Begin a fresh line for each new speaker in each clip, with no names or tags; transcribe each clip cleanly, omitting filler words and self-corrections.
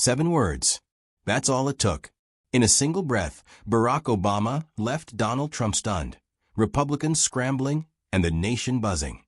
7 words. That's all it took. In a single breath, Barack Obama left Donald Trump stunned, Republicans scrambling, and the nation buzzing.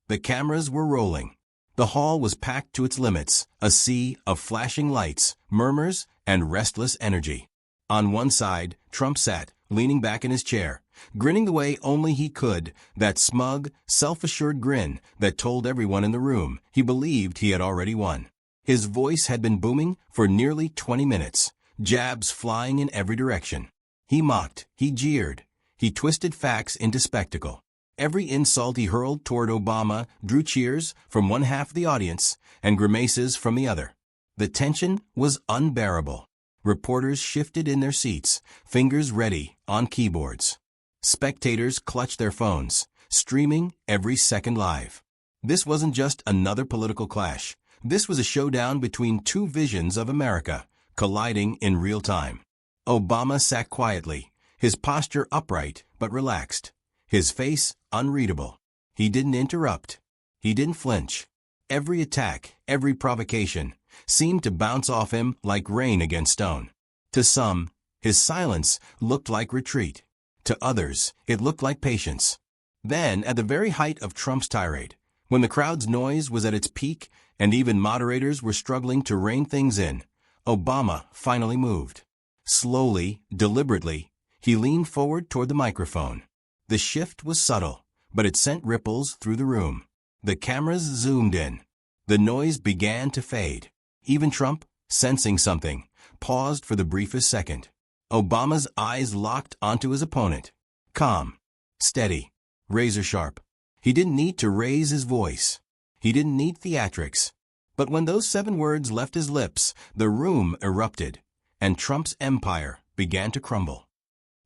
The cameras were rolling. The hall was packed to its limits, a sea of flashing lights, murmurs, and restless energy. On one side, Trump sat, leaning back in his chair, grinning the way only he could, that smug, self-assured grin that told everyone in the room he believed he had already won. His voice had been booming for nearly 20 minutes, jabs flying in every direction. He mocked, he jeered, he twisted facts into spectacle. Every insult he hurled toward Obama drew cheers from one half of the audience and grimaces from the other. The tension was unbearable. Reporters shifted in their seats, fingers ready on keyboards. Spectators clutched their phones, streaming every second live. This wasn't just another political clash. This was a showdown between two visions of America, colliding in real time. Obama sat quietly, his posture upright but relaxed, his face unreadable. He didn't interrupt. He didn't flinch. Every attack, every provocation, seemed to bounce off him like rain against stone. To some, his silence looked like retreat. To others, it looked like patience. Then, at the very height of Trump's tirade, when the crowd's noise was at its peak and even moderators were struggling to rein things in, Obama finally moved. Slowly, deliberately, he leaned forward toward the microphone. The shift was subtle, but it sent ripples through the room. The cameras zoomed in. The noise began to fade. Even Trump, sensing something, paused for the briefest second. Obama's eyes locked onto his opponent. Calm, steady, razor-sharp. He didn't need to raise his voice. He didn't need theatrics. But when those 7 words left his lips, the room erupted, and Trump's empire began to crumble.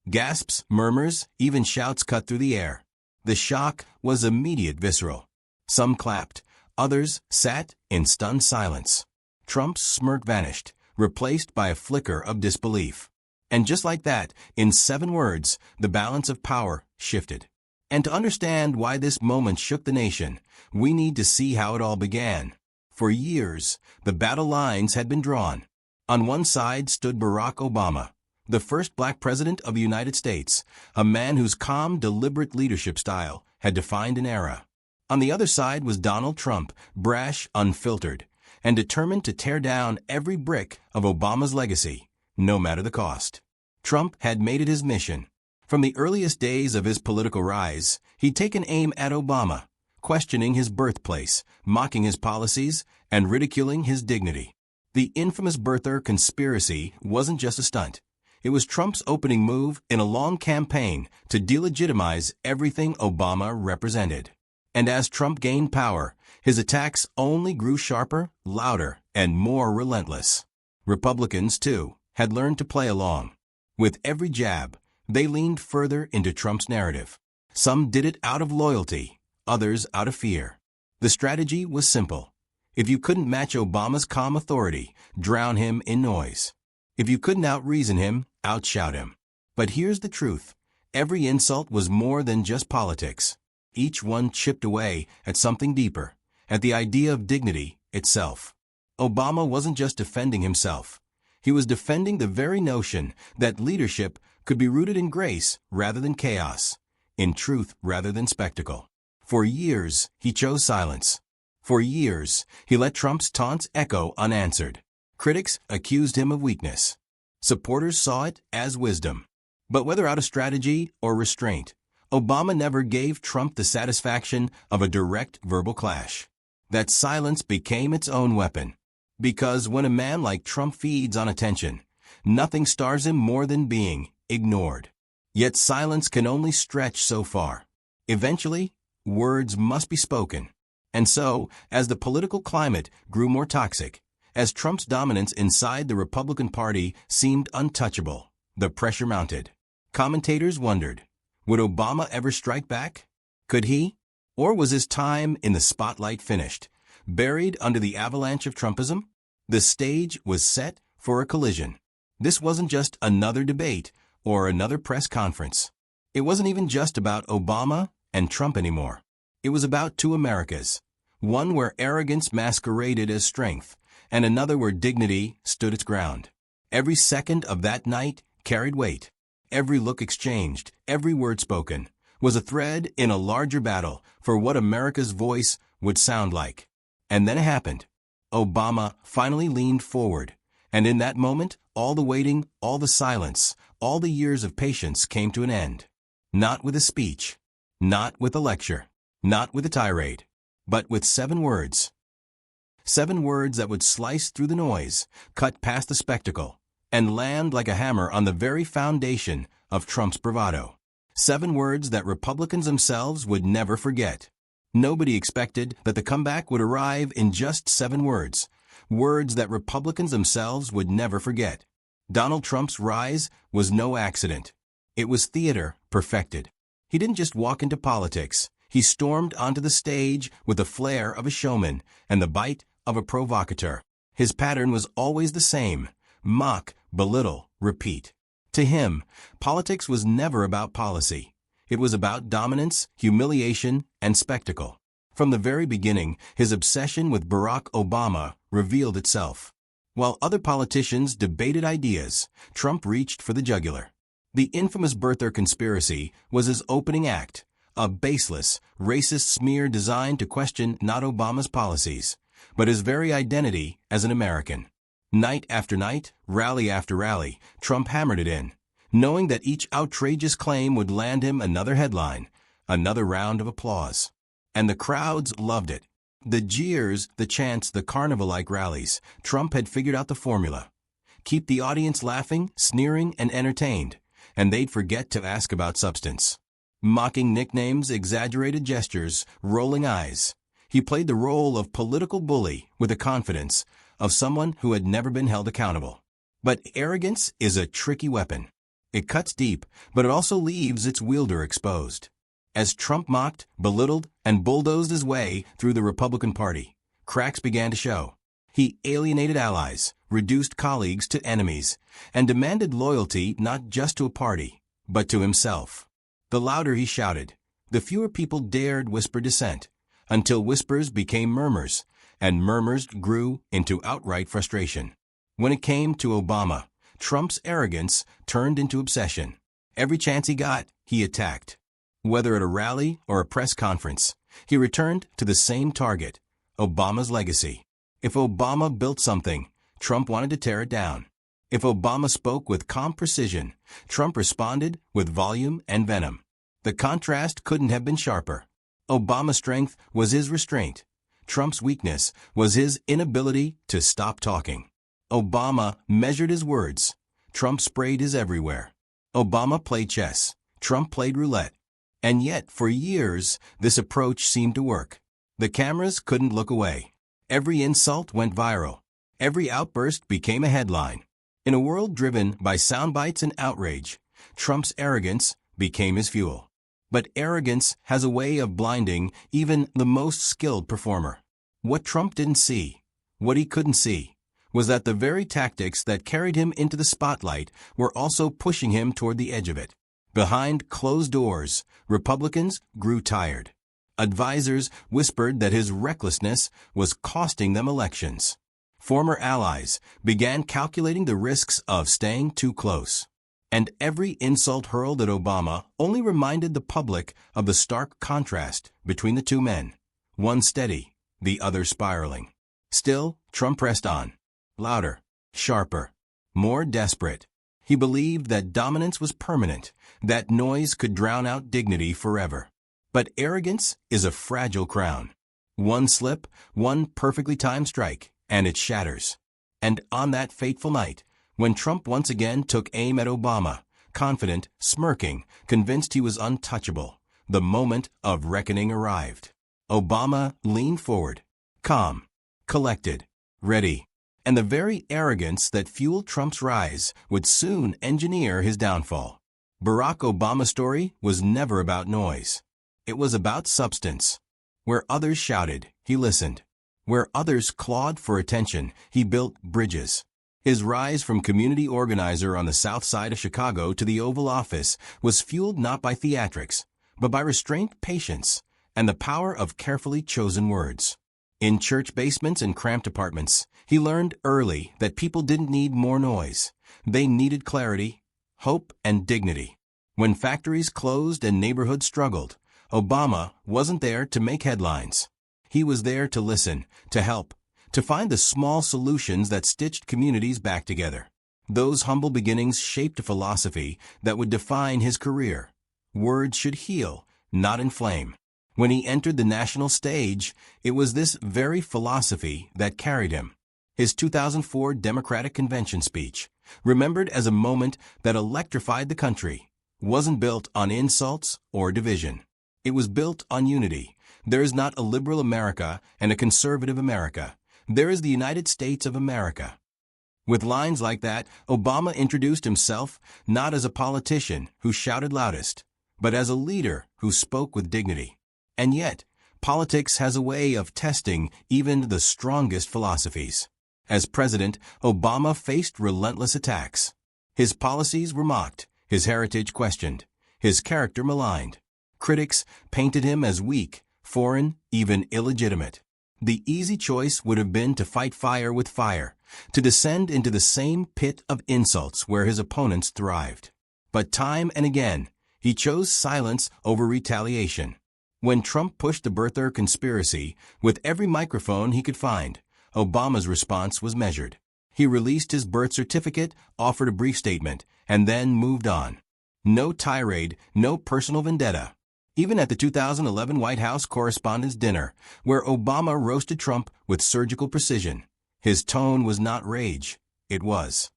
Gasps, murmurs, even shouts cut through the air. The shock was immediate, visceral. Some clapped, others sat in stunned silence. Trump's smirk vanished, replaced by a flicker of disbelief. And just like that, in 7 words, the balance of power shifted. And to understand why this moment shook the nation, we need to see how it all began. For years, the battle lines had been drawn. On one side stood Barack Obama, the first black president of the United States, a man whose calm, deliberate leadership style had defined an era. On the other side was Donald Trump, brash, unfiltered, and determined to tear down every brick of Obama's legacy, no matter the cost. Trump had made it his mission. From the earliest days of his political rise, he'd taken aim at Obama, questioning his birthplace, mocking his policies, and ridiculing his dignity. The infamous birther conspiracy wasn't just a stunt. It was Trump's opening move in a long campaign to delegitimize everything Obama represented. And as Trump gained power, his attacks only grew sharper, louder, and more relentless. Republicans, too, had learned to play along. With every jab, they leaned further into Trump's narrative. Some did it out of loyalty, others out of fear. The strategy was simple. If you couldn't match Obama's calm authority, drown him in noise. If you couldn't out-reason him, outshout him. But here's the truth. Every insult was more than just politics. Each one chipped away at something deeper, at the idea of dignity itself. Obama wasn't just defending himself. He was defending the very notion that leadership could be rooted in grace rather than chaos, in truth rather than spectacle. For years, he chose silence. For years, he let Trump's taunts echo unanswered. Critics accused him of weakness. Supporters saw it as wisdom. But whether out of strategy or restraint, Obama never gave Trump the satisfaction of a direct verbal clash. That silence became its own weapon. Because when a man like Trump feeds on attention, nothing stars him more than being ignored. Yet silence can only stretch so far. Eventually, words must be spoken. And so, as the political climate grew more toxic, as Trump's dominance inside the Republican Party seemed untouchable, the pressure mounted. Commentators wondered, would Obama ever strike back? Could he? Or was his time in the spotlight finished, buried under the avalanche of Trumpism? The stage was set for a collision. This wasn't just another debate or another press conference. It wasn't even just about Obama and Trump anymore. It was about two Americas, one where arrogance masqueraded as strength, and another where dignity stood its ground. Every second of that night carried weight. Every look exchanged, every word spoken, was a thread in a larger battle for what America's voice would sound like. And then it happened. Obama finally leaned forward, and in that moment, all the waiting, all the silence, all the years of patience came to an end. Not with a speech, not with a lecture, not with a tirade, but with 7 words. 7 words that would slice through the noise, cut past the spectacle, and land like a hammer on the very foundation of Trump's bravado. 7 words that Republicans themselves would never forget. Nobody expected that the comeback would arrive in just 7 words, words that Republicans themselves would never forget. Donald Trump's rise was no accident. It was theater perfected. He didn't just walk into politics. He stormed onto the stage with the flair of a showman and the bite of a provocateur. His pattern was always the same: mock, belittle, repeat. To him, politics was never about policy. It was about dominance, humiliation, and spectacle. From the very beginning, his obsession with Barack Obama revealed itself. While other politicians debated ideas, Trump reached for the jugular. The infamous birther conspiracy was his opening act, a baseless, racist smear designed to question not Obama's policies, but his very identity as an American. Night after night, rally after rally, Trump hammered it in, knowing that each outrageous claim would land him another headline, another round of applause. And the crowds loved it. The jeers, the chants, the carnival-like rallies, Trump had figured out the formula. Keep the audience laughing, sneering, and entertained, and they'd forget to ask about substance. Mocking nicknames, exaggerated gestures, rolling eyes. He played the role of political bully with the confidence of someone who had never been held accountable. But arrogance is a tricky weapon. It cuts deep, but it also leaves its wielder exposed. As Trump mocked, belittled, and bulldozed his way through the Republican Party, cracks began to show. He alienated allies, reduced colleagues to enemies, and demanded loyalty not just to a party, but to himself. The louder he shouted, the fewer people dared whisper dissent, until whispers became murmurs, and murmurs grew into outright frustration. When it came to Obama, Trump's arrogance turned into obsession. Every chance he got, he attacked. Whether at a rally or a press conference, he returned to the same target: Obama's legacy. If Obama built something, Trump wanted to tear it down. If Obama spoke with calm precision, Trump responded with volume and venom. The contrast couldn't have been sharper. Obama's strength was his restraint. Trump's weakness was his inability to stop talking. Obama measured his words. Trump sprayed his everywhere. Obama played chess. Trump played roulette. And yet, for years, this approach seemed to work. The cameras couldn't look away. Every insult went viral. Every outburst became a headline. In a world driven by sound bites and outrage, Trump's arrogance became his fuel. But arrogance has a way of blinding even the most skilled performer. What Trump didn't see, what he couldn't see, was that the very tactics that carried him into the spotlight were also pushing him toward the edge of it. Behind closed doors, Republicans grew tired. Advisors whispered that his recklessness was costing them elections. Former allies began calculating the risks of staying too close. And every insult hurled at Obama only reminded the public of the stark contrast between the two men, one steady, the other spiraling. Still, Trump pressed on. Louder, sharper, more desperate. He believed that dominance was permanent, that noise could drown out dignity forever. But arrogance is a fragile crown. One slip, one perfectly timed strike, and it shatters. And on that fateful night, when Trump once again took aim at Obama, confident, smirking, convinced he was untouchable, the moment of reckoning arrived. Obama leaned forward, calm, collected, ready. And the very arrogance that fueled Trump's rise would soon engineer his downfall. Barack Obama's story was never about noise. It was about substance. Where others shouted, he listened. Where others clawed for attention, he built bridges. His rise from community organizer on the south side of Chicago to the Oval Office was fueled not by theatrics, but by restrained patience and the power of carefully chosen words. In church basements and cramped apartments, he learned early that people didn't need more noise. They needed clarity, hope, and dignity. When factories closed and neighborhoods struggled, Obama wasn't there to make headlines. He was there to listen, to help, to find the small solutions that stitched communities back together. Those humble beginnings shaped a philosophy that would define his career. Words should heal, not inflame. When he entered the national stage, it was this very philosophy that carried him. His 2004 Democratic Convention speech, remembered as a moment that electrified the country, wasn't built on insults or division. It was built on unity. There is not a liberal America and a conservative America. There is the United States of America. With lines like that, Obama introduced himself not as a politician who shouted loudest, but as a leader who spoke with dignity. And yet, politics has a way of testing even the strongest philosophies. As president, Obama faced relentless attacks. His policies were mocked, his heritage questioned, his character maligned. Critics painted him as weak, foreign, even illegitimate. The easy choice would have been to fight fire with fire, to descend into the same pit of insults where his opponents thrived. But time and again, he chose silence over retaliation. When Trump pushed the birther conspiracy with every microphone he could find, Obama's response was measured. He released his birth certificate, offered a brief statement, and then moved on. No tirade, no personal vendetta. Even at the 2011 White House Correspondents' Dinner, where Obama roasted Trump with surgical precision, his tone was not rage, it was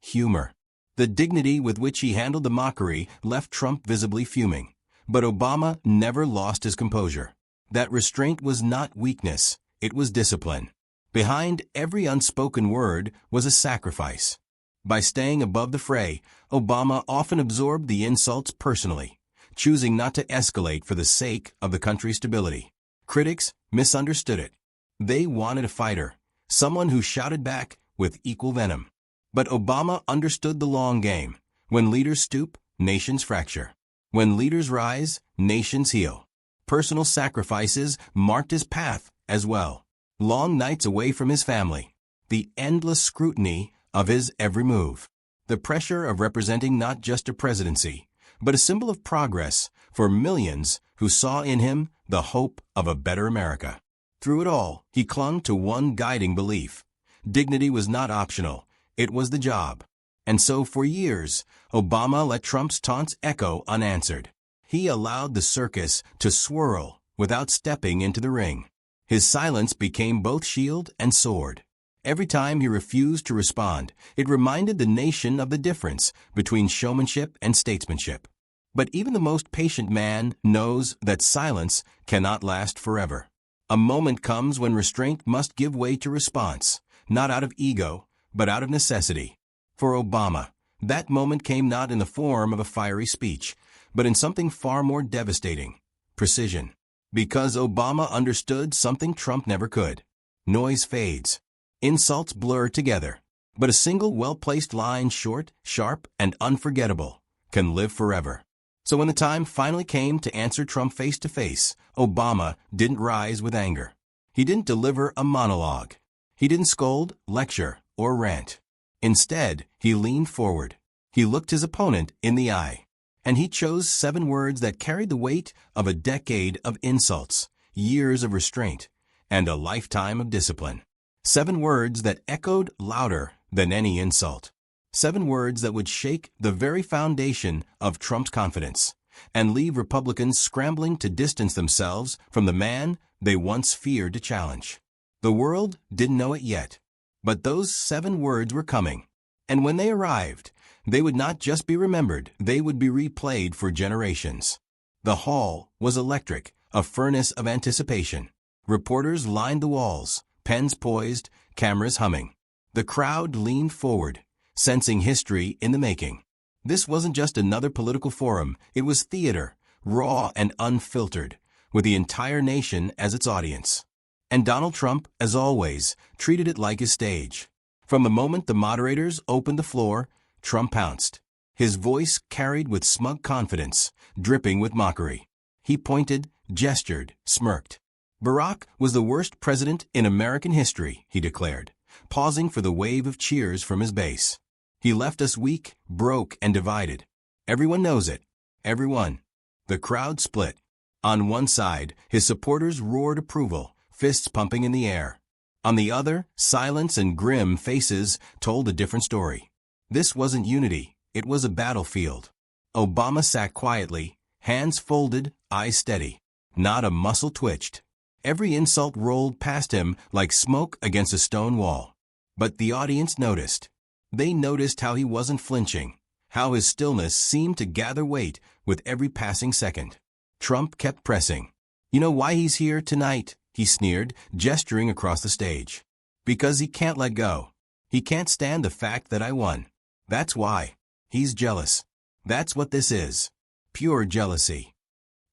humor. The dignity with which he handled the mockery left Trump visibly fuming. But Obama never lost his composure. That restraint was not weakness, it was discipline. Behind every unspoken word was a sacrifice. By staying above the fray, Obama often absorbed the insults personally, choosing not to escalate for the sake of the country's stability. Critics misunderstood it. They wanted a fighter, someone who shouted back with equal venom. But Obama understood the long game. When leaders stoop, nations fracture. When leaders rise, nations heal. Personal sacrifices marked his path as well. Long nights away from his family. The endless scrutiny of his every move. The pressure of representing not just a presidency, but a symbol of progress for millions who saw in him the hope of a better America. Through it all, he clung to one guiding belief. Dignity was not optional, it was the job. And so for years, Obama let Trump's taunts echo unanswered. He allowed the circus to swirl without stepping into the ring. His silence became both shield and sword. Every time he refused to respond, it reminded the nation of the difference between showmanship and statesmanship. But even the most patient man knows that silence cannot last forever. A moment comes when restraint must give way to response, not out of ego, but out of necessity. For Obama, that moment came not in the form of a fiery speech, but in something far more devastating: precision. Because Obama understood something Trump never could. Noise fades. Insults blur together. But a single well-placed line, short, sharp, and unforgettable, can live forever. So when the time finally came to answer Trump face-to-face, Obama didn't rise with anger. He didn't deliver a monologue. He didn't scold, lecture, or rant. Instead, he leaned forward. He looked his opponent in the eye. And he chose 7 words that carried the weight of a decade of insults, years of restraint, and a lifetime of discipline. 7 words that echoed louder than any insult. 7 words that would shake the very foundation of Trump's confidence and leave Republicans scrambling to distance themselves from the man they once feared to challenge. The world didn't know it yet, but those 7 words were coming. And when they arrived, they would not just be remembered, they would be replayed for generations. The hall was electric, a furnace of anticipation. Reporters lined the walls, pens poised, cameras humming. The crowd leaned forward, sensing history in the making. This wasn't just another political forum, it was theater, raw and unfiltered, with the entire nation as its audience. And Donald Trump, as always, treated it like his stage. From the moment the moderators opened the floor, Trump pounced. His voice carried with smug confidence, dripping with mockery. He pointed, gestured, smirked. Barack was the worst president in American history, he declared, pausing for the wave of cheers from his base. He left us weak, broke, and divided. Everyone knows it. Everyone. The crowd split. On one side, his supporters roared approval, fists pumping in the air. On the other, silence and grim faces told a different story. This wasn't unity, it was a battlefield. Obama sat quietly, hands folded, eyes steady. Not a muscle twitched. Every insult rolled past him like smoke against a stone wall. But the audience noticed. They noticed how he wasn't flinching, how his stillness seemed to gather weight with every passing second. Trump kept pressing. "You know why he's here tonight?" he sneered, gesturing across the stage. "Because he can't let go. He can't stand the fact that I won. That's why. He's jealous. That's what this is. Pure jealousy."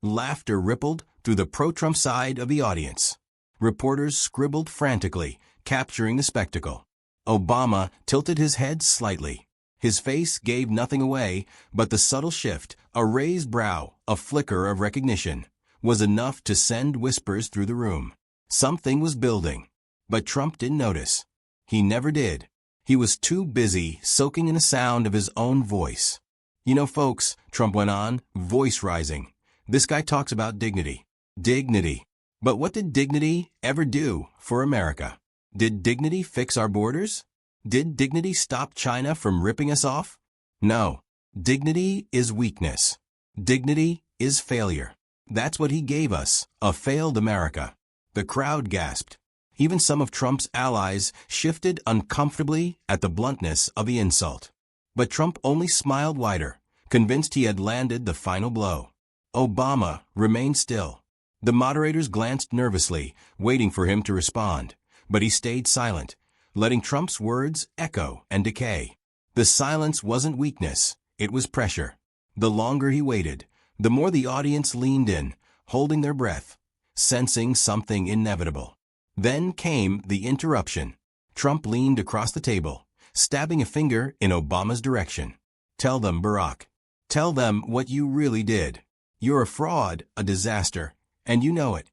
Laughter rippled through the pro-Trump side of the audience. Reporters scribbled frantically, capturing the spectacle. Obama tilted his head slightly. His face gave nothing away, but the subtle shift, a raised brow, a flicker of recognition, was enough to send whispers through the room. Something was building. But Trump didn't notice. He never did. He was too busy soaking in the sound of his own voice. "You know, folks," Trump went on, voice rising, "this guy talks about dignity. Dignity. But what did dignity ever do for America? Did dignity fix our borders? Did dignity stop China from ripping us off? No. Dignity is weakness. Dignity is failure. That's what he gave us, a failed America." The crowd gasped. Even some of Trump's allies shifted uncomfortably at the bluntness of the insult. But Trump only smiled wider, convinced he had landed the final blow. Obama remained still. The moderators glanced nervously, waiting for him to respond, but he stayed silent, letting Trump's words echo and decay. The silence wasn't weakness, it was pressure. The longer he waited, the more the audience leaned in, holding their breath, sensing something inevitable. Then came the interruption. Trump leaned across the table, stabbing a finger in Obama's direction. "Tell them, Barack. Tell them what you really did. You're a fraud, a disaster, and you know it."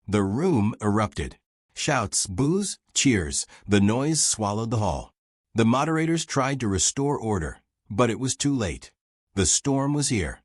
The room erupted. Shouts, boos, cheers, the noise swallowed the hall. The moderators tried to restore order, but it was too late. The storm was here.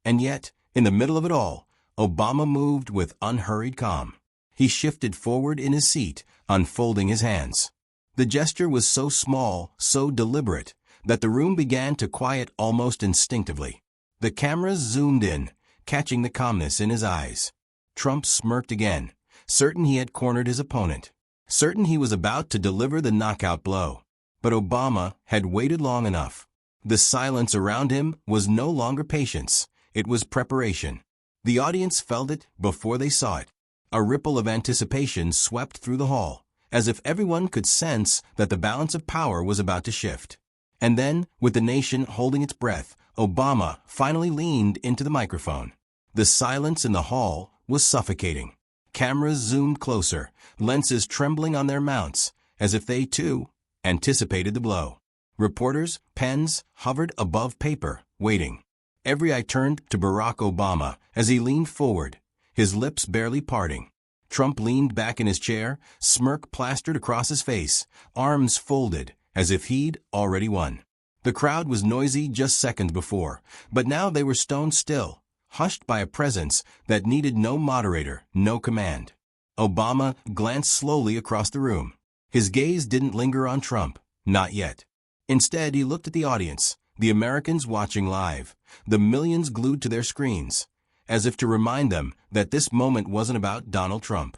And yet, in the middle of it all, Obama moved with unhurried calm. He shifted forward in his seat, unfolding his hands. The gesture was so small, so deliberate, that the room began to quiet almost instinctively. The cameras zoomed in, catching the calmness in his eyes. Trump smirked again, certain he had cornered his opponent, certain he was about to deliver the knockout blow. But Obama had waited long enough. The silence around him was no longer patience, it was preparation. The audience felt it before they saw it. A ripple of anticipation swept through the hall, as if everyone could sense that the balance of power was about to shift. And then, with the nation holding its breath, Obama finally leaned into the microphone. The silence in the hall was suffocating. Cameras zoomed closer, lenses trembling on their mounts, as if they, too, anticipated the blow. Reporters' pens hovered above paper, waiting. Every eye turned to Barack Obama as he leaned forward, his lips barely parting. Trump leaned back in his chair, smirk plastered across his face, arms folded, as if he'd already won. The crowd was noisy just seconds before, but now they were stone still, hushed by a presence that needed no moderator, no command. Obama glanced slowly across the room. His gaze didn't linger on Trump, not yet. Instead, he looked at the audience, the Americans watching live, the millions glued to their screens, as if to remind them that this moment wasn't about Donald Trump.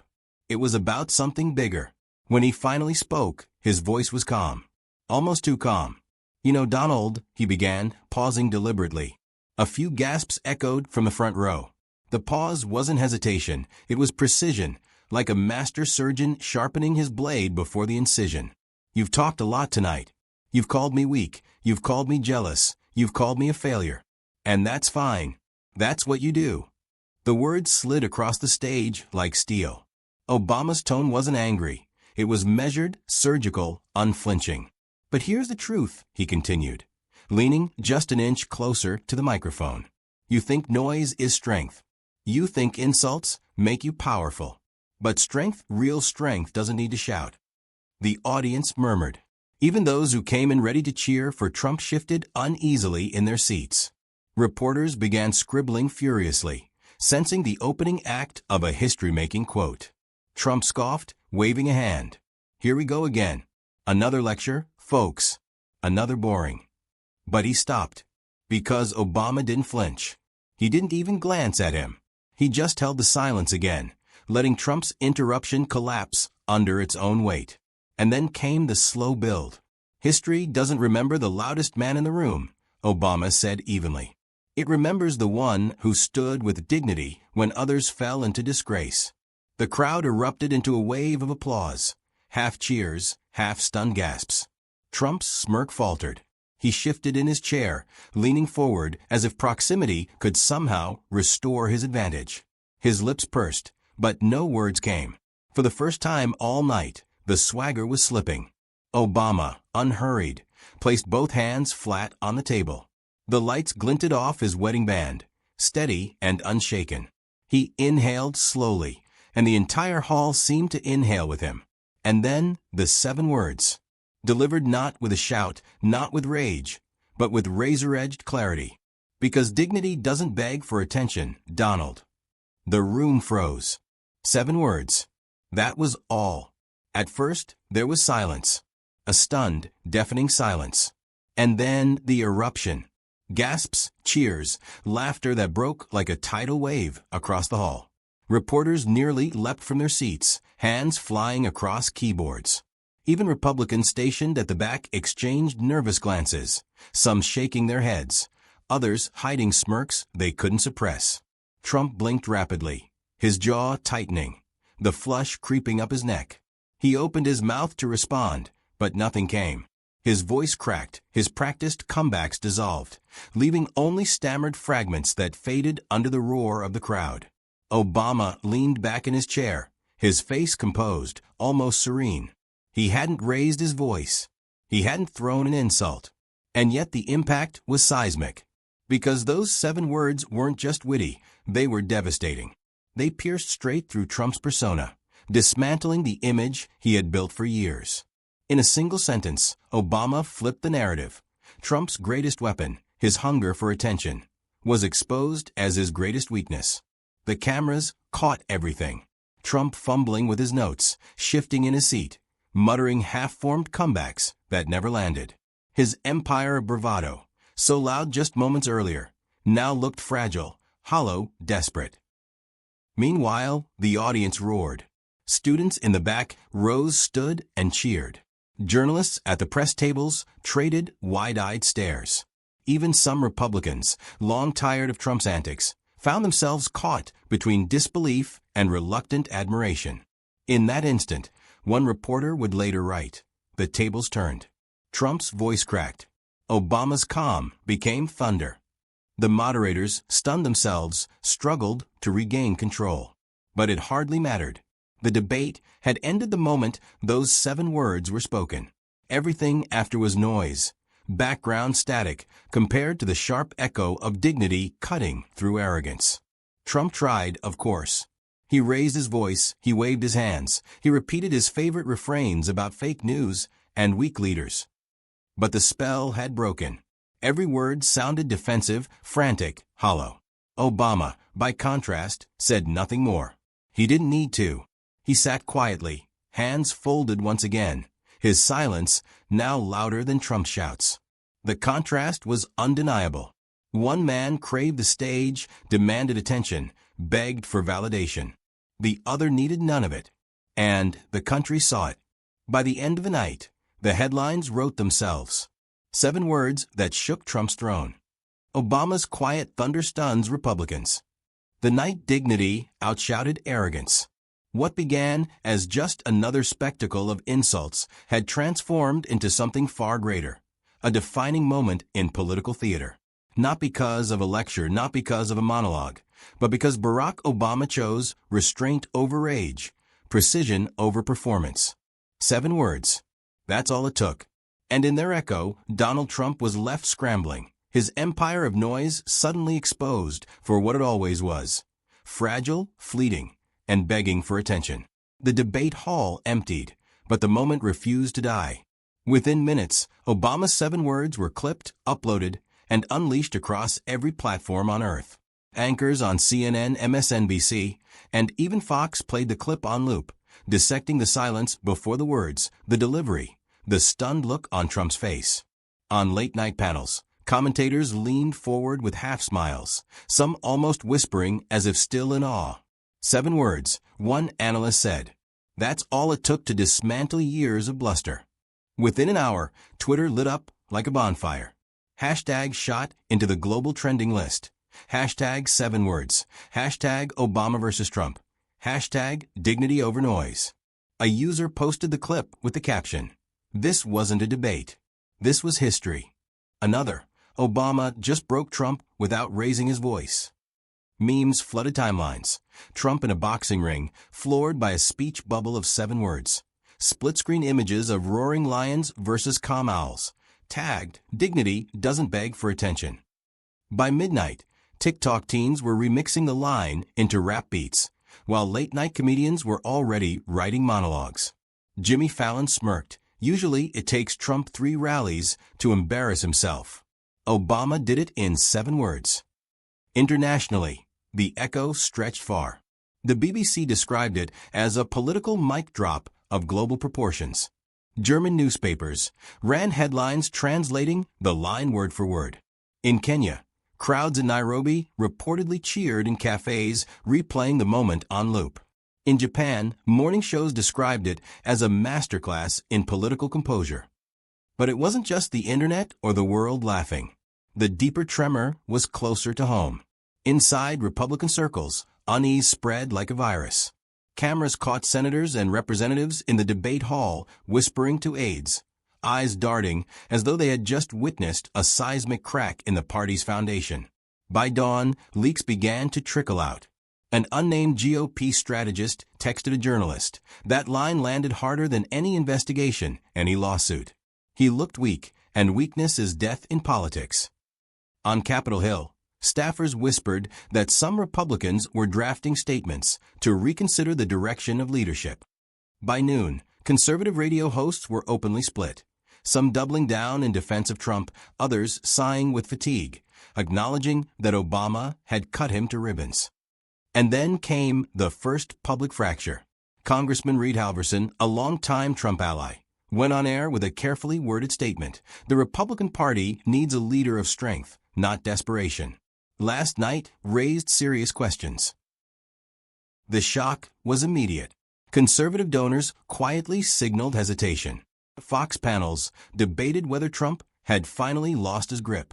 It was about something bigger. When he finally spoke, his voice was calm, almost too calm. "You know, Donald," he began, pausing deliberately. A few gasps echoed from the front row. The pause wasn't hesitation, it was precision, like a master surgeon sharpening his blade before the incision. "You've talked a lot tonight. You've called me weak, you've called me jealous, you've called me a failure. And that's fine. That's what you do." The words slid across the stage like steel. Obama's tone wasn't angry. It was measured, surgical, unflinching. "But here's the truth," he continued, leaning just an inch closer to the microphone. "You think noise is strength. You think insults make you powerful. But real strength doesn't need to shout. The audience murmured. Even those who came in ready to cheer for Trump shifted uneasily in their seats. Reporters began scribbling furiously, sensing the opening act of a history-making quote. Trump scoffed, waving a hand. Here we go again. Another lecture, folks. Another boring. But he stopped. Because Obama didn't flinch. He didn't even glance at him. He just held the silence again, letting Trump's interruption collapse under its own weight. And then came the slow build. History doesn't remember the loudest man in the room, Obama said evenly. It remembers the one who stood with dignity when others fell into disgrace. The crowd erupted into a wave of applause, half cheers, half stunned gasps. Trump's smirk faltered. He shifted in his chair, leaning forward as if proximity could somehow restore his advantage. His lips pursed, but no words came. For the first time all night, the swagger was slipping. Obama, unhurried, placed both hands flat on the table. The lights glinted off his wedding band, steady and unshaken. He inhaled slowly, and the entire hall seemed to inhale with him. And then the 7 words, delivered not with a shout, not with rage, but with razor-edged clarity. Because dignity doesn't beg for attention, Donald. The room froze. 7 words. That was all. At first, there was silence. A stunned, deafening silence. And then the eruption. Gasps, cheers, laughter that broke like a tidal wave across the hall. Reporters nearly leapt from their seats, hands flying across keyboards. Even Republicans stationed at the back exchanged nervous glances, some shaking their heads, others hiding smirks they couldn't suppress. Trump blinked rapidly, his jaw tightening, the flush creeping up his neck. He opened his mouth to respond, but nothing came. His voice cracked, his practiced comebacks dissolved, leaving only stammered fragments that faded under the roar of the crowd. Obama leaned back in his chair, his face composed, almost serene. He hadn't raised his voice. He hadn't thrown an insult. And yet the impact was seismic. Because those 7 words weren't just witty, they were devastating. They pierced straight through Trump's persona, dismantling the image he had built for years. In a single sentence, Obama flipped the narrative. Trump's greatest weapon, his hunger for attention, was exposed as his greatest weakness. The cameras caught everything. Trump fumbling with his notes, shifting in his seat, muttering half-formed comebacks that never landed. His empire of bravado, so loud just moments earlier, now looked fragile, hollow, desperate. Meanwhile, the audience roared. Students in the back rows, stood, and cheered. Journalists at the press tables traded wide-eyed stares. Even some Republicans, long tired of Trump's antics, found themselves caught between disbelief and reluctant admiration. In that instant, one reporter would later write, the tables turned. Trump's voice cracked. Obama's calm became thunder. The moderators, stunned themselves, struggled to regain control. But it hardly mattered. The debate had ended the moment those 7 words were spoken. Everything after was noise, background static, compared to the sharp echo of dignity cutting through arrogance. Trump tried, of course. He raised his voice, he waved his hands, he repeated his favorite refrains about fake news and weak leaders. But the spell had broken. Every word sounded defensive, frantic, hollow. Obama, by contrast, said nothing more. He didn't need to. He sat quietly, hands folded once again, his silence now louder than Trump's shouts. The contrast was undeniable. One man craved the stage, demanded attention, begged for validation. The other needed none of it. And the country saw it. By the end of the night, the headlines wrote themselves. 7 words that shook Trump's throne. Obama's quiet thunder stuns Republicans. The night dignity outshouted arrogance. What began as just another spectacle of insults had transformed into something far greater, a defining moment in political theater. Not because of a lecture, not because of a monologue, but because Barack Obama chose restraint over rage, precision over performance. 7 words. That's all it took. And in their echo, Donald Trump was left scrambling, his empire of noise suddenly exposed for what it always was, fragile, fleeting, and begging for attention. The debate hall emptied, but the moment refused to die. Within minutes, Obama's 7 words were clipped, uploaded, and unleashed across every platform on Earth. Anchors on CNN, MSNBC, and even Fox played the clip on loop, dissecting the silence before the words, the delivery, the stunned look on Trump's face. On late-night panels, commentators leaned forward with half-smiles, some almost whispering as if still in awe. 7 words, one analyst said. That's all it took to dismantle years of bluster. Within an hour, Twitter lit up like a bonfire. Hashtag shot into the global trending list. Hashtag 7 words. Hashtag Obama versus Trump. Hashtag dignity over noise. A user posted the clip with the caption, "This wasn't a debate. This was history." Another, "Obama just broke Trump without raising his voice." Memes flooded timelines. Trump in a boxing ring, floored by a speech bubble of 7 words. Split-screen images of roaring lions versus calm owls. Tagged, "Dignity doesn't beg for attention." By midnight, TikTok teens were remixing the line into rap beats, while late-night comedians were already writing monologues. Jimmy Fallon smirked. Usually it takes Trump 3 rallies to embarrass himself. Obama did it in 7 words. Internationally, the echo stretched far. The BBC described it as a political mic drop of global proportions. German newspapers ran headlines translating the line word for word. In Kenya, crowds in Nairobi reportedly cheered in cafes, replaying the moment on loop. In Japan, morning shows described it as a masterclass in political composure. But it wasn't just the internet or the world laughing. The deeper tremor was closer to home. Inside Republican circles, unease spread like a virus. Cameras caught senators and representatives in the debate hall whispering to aides, eyes darting as though they had just witnessed a seismic crack in the party's foundation. By dawn, leaks began to trickle out. An unnamed GOP strategist texted a journalist. That line landed harder than any investigation, any lawsuit. He looked weak, and weakness is death in politics. On Capitol Hill, staffers whispered that some Republicans were drafting statements to reconsider the direction of leadership. By noon, conservative radio hosts were openly split, some doubling down in defense of Trump, others sighing with fatigue, acknowledging that Obama had cut him to ribbons. And then came the first public fracture. Congressman Reed Halverson, a longtime Trump ally, went on air with a carefully worded statement. The Republican Party needs a leader of strength, not desperation. Last night raised serious questions. The shock was immediate. Conservative donors quietly signaled hesitation. Fox panels debated whether Trump had finally lost his grip.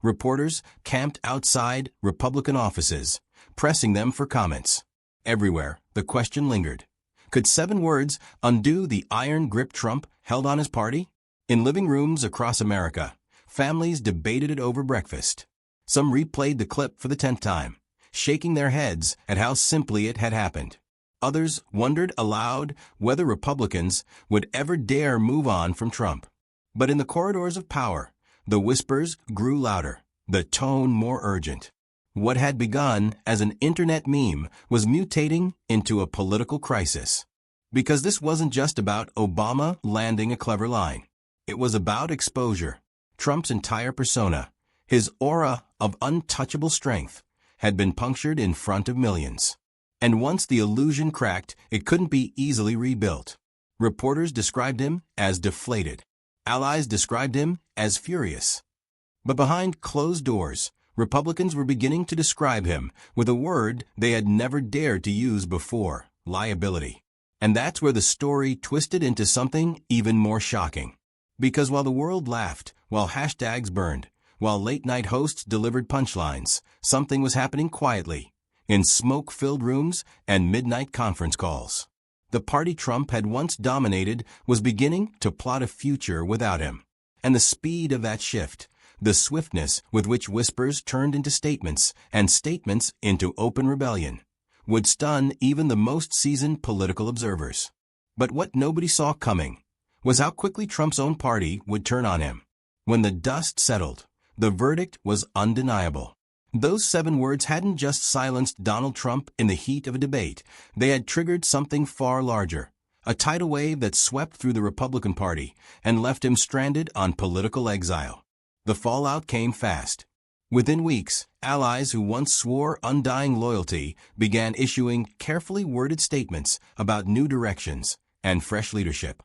Reporters camped outside Republican offices, pressing them for comments. Everywhere, the question lingered. Could 7 words undo the iron grip Trump held on his party? In living rooms across America, families debated it over breakfast. Some replayed the clip for the 10th time, shaking their heads at how simply it had happened. Others wondered aloud whether Republicans would ever dare move on from Trump. But in the corridors of power, the whispers grew louder, the tone more urgent. What had begun as an internet meme was mutating into a political crisis. Because this wasn't just about Obama landing a clever line. It was about exposure. Trump's entire persona, his aura of untouchable strength, had been punctured in front of millions. And once the illusion cracked, it couldn't be easily rebuilt. Reporters described him as deflated. Allies described him as furious. But behind closed doors, Republicans were beginning to describe him with a word they had never dared to use before: liability. And that's where the story twisted into something even more shocking. Because while the world laughed, while hashtags burned, while late-night hosts delivered punchlines, something was happening quietly, in smoke-filled rooms and midnight conference calls. The party Trump had once dominated was beginning to plot a future without him. And the speed of that shift, the swiftness with which whispers turned into statements and statements into open rebellion, would stun even the most seasoned political observers. But what nobody saw coming was how quickly Trump's own party would turn on him. When the dust settled, the verdict was undeniable. Those 7 words hadn't just silenced Donald Trump in the heat of a debate. They had triggered something far larger, a tidal wave that swept through the Republican Party and left him stranded on political exile. The fallout came fast. Within weeks, allies who once swore undying loyalty began issuing carefully worded statements about new directions and fresh leadership.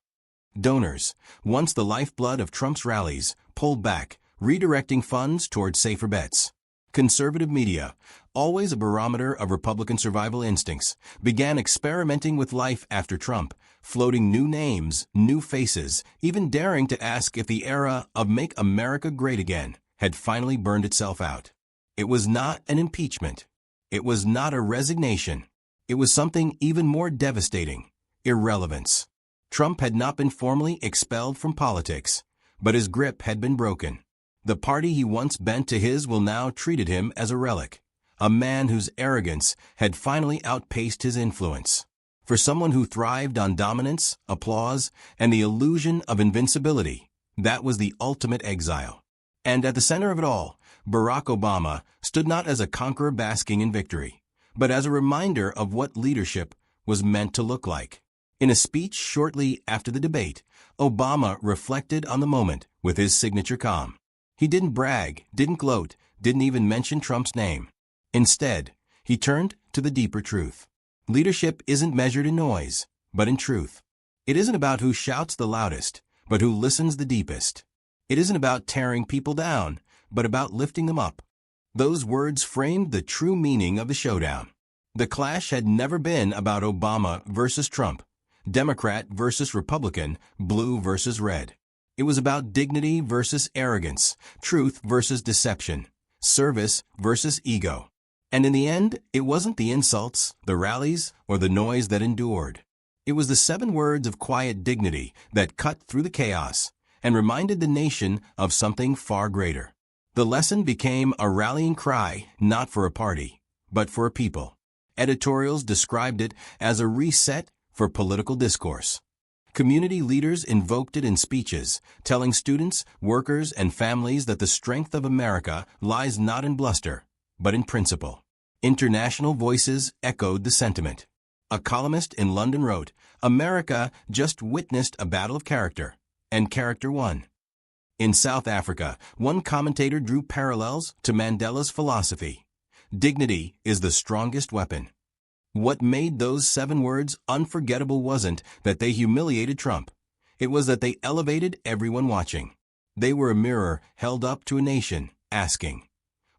Donors, once the lifeblood of Trump's rallies, pulled back, redirecting funds toward safer bets. Conservative media, always a barometer of Republican survival instincts, began experimenting with life after Trump, floating new names, new faces, even daring to ask if the era of Make America Great Again had finally burned itself out. It was not an impeachment. It was not a resignation. It was something even more devastating: irrelevance. Trump had not been formally expelled from politics, but his grip had been broken. The party he once bent to his will now treated him as a relic, a man whose arrogance had finally outpaced his influence. For someone who thrived on dominance, applause, and the illusion of invincibility, that was the ultimate exile. And at the center of it all, Barack Obama stood not as a conqueror basking in victory, but as a reminder of what leadership was meant to look like. In a speech shortly after the debate, Obama reflected on the moment with his signature calm. He didn't brag, didn't gloat, didn't even mention Trump's name. Instead, he turned to the deeper truth. Leadership isn't measured in noise, but in truth. It isn't about who shouts the loudest, but who listens the deepest. It isn't about tearing people down, but about lifting them up. Those words framed the true meaning of the showdown. The clash had never been about Obama versus Trump, Democrat versus Republican, blue versus red. It was about dignity versus arrogance, truth versus deception, service versus ego. And in the end, it wasn't the insults, the rallies, or the noise that endured. It was the 7 words of quiet dignity that cut through the chaos and reminded the nation of something far greater. The lesson became a rallying cry, not for a party, but for a people. Editorials described it as a reset for political discourse. Community leaders invoked it in speeches, telling students, workers, and families that the strength of America lies not in bluster, but in principle. International voices echoed the sentiment. A columnist in London wrote, "America just witnessed a battle of character, and character won." In South Africa, one commentator drew parallels to Mandela's philosophy. Dignity is the strongest weapon. What made those 7 words unforgettable wasn't that they humiliated Trump. It was that they elevated everyone watching. They were a mirror held up to a nation, asking,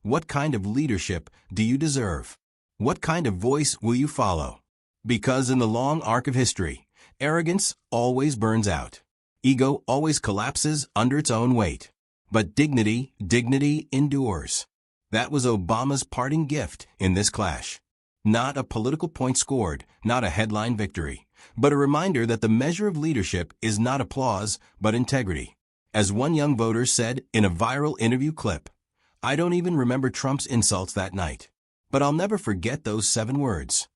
"What kind of leadership do you deserve? What kind of voice will you follow?" Because in the long arc of history, arrogance always burns out. Ego always collapses under its own weight. But dignity endures. That was Obama's parting gift in this clash. Not a political point scored, not a headline victory, but a reminder that the measure of leadership is not applause, but integrity. As one young voter said in a viral interview clip, "I don't even remember Trump's insults that night, but I'll never forget those 7 words."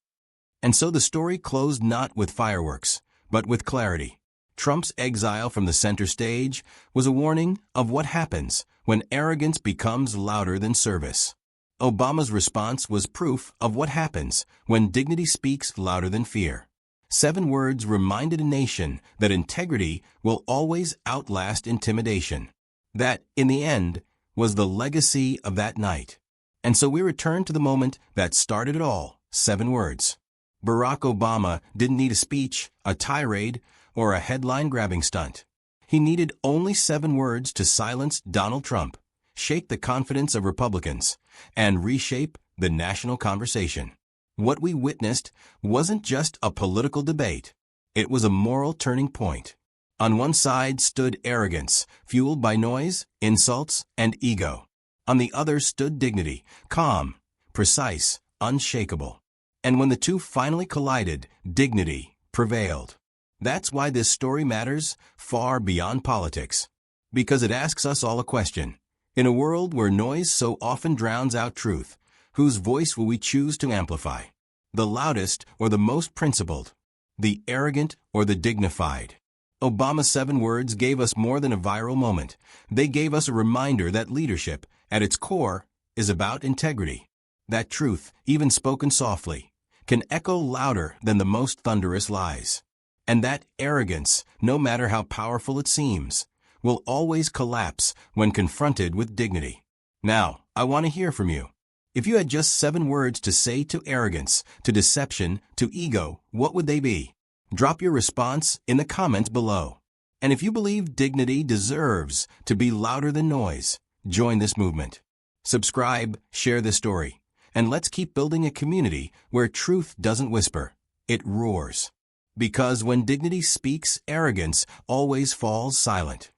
And so the story closed not with fireworks, but with clarity. Trump's exile from the center stage was a warning of what happens when arrogance becomes louder than service. Obama's response was proof of what happens when dignity speaks louder than fear. 7 words reminded a nation that integrity will always outlast intimidation. That, in the end, was the legacy of that night. And so we return to the moment that started it all: 7 words. Barack Obama didn't need a speech, a tirade, or a headline-grabbing stunt. He needed only 7 words to silence Donald Trump, shake the confidence of Republicans, and reshape the national conversation. What we witnessed wasn't just a political debate. It was a moral turning point. On one side stood arrogance, fueled by noise, insults, and ego. On the other stood dignity, calm, precise, unshakable. And when the two finally collided, dignity prevailed. That's why this story matters far beyond politics. Because it asks us all a question. In a world where noise so often drowns out truth, whose voice will we choose to amplify? The loudest or the most principled? The arrogant or the dignified? Obama's 7 words gave us more than a viral moment. They gave us a reminder that leadership, at its core, is about integrity. That truth, even spoken softly, can echo louder than the most thunderous lies. And that arrogance, no matter how powerful it seems, will always collapse when confronted with dignity. Now, I want to hear from you. If you had just 7 words to say to arrogance, to deception, to ego, what would they be? Drop your response in the comments below. And if you believe dignity deserves to be louder than noise, join this movement. Subscribe, share this story, and let's keep building a community where truth doesn't whisper, it roars. Because when dignity speaks, arrogance always falls silent.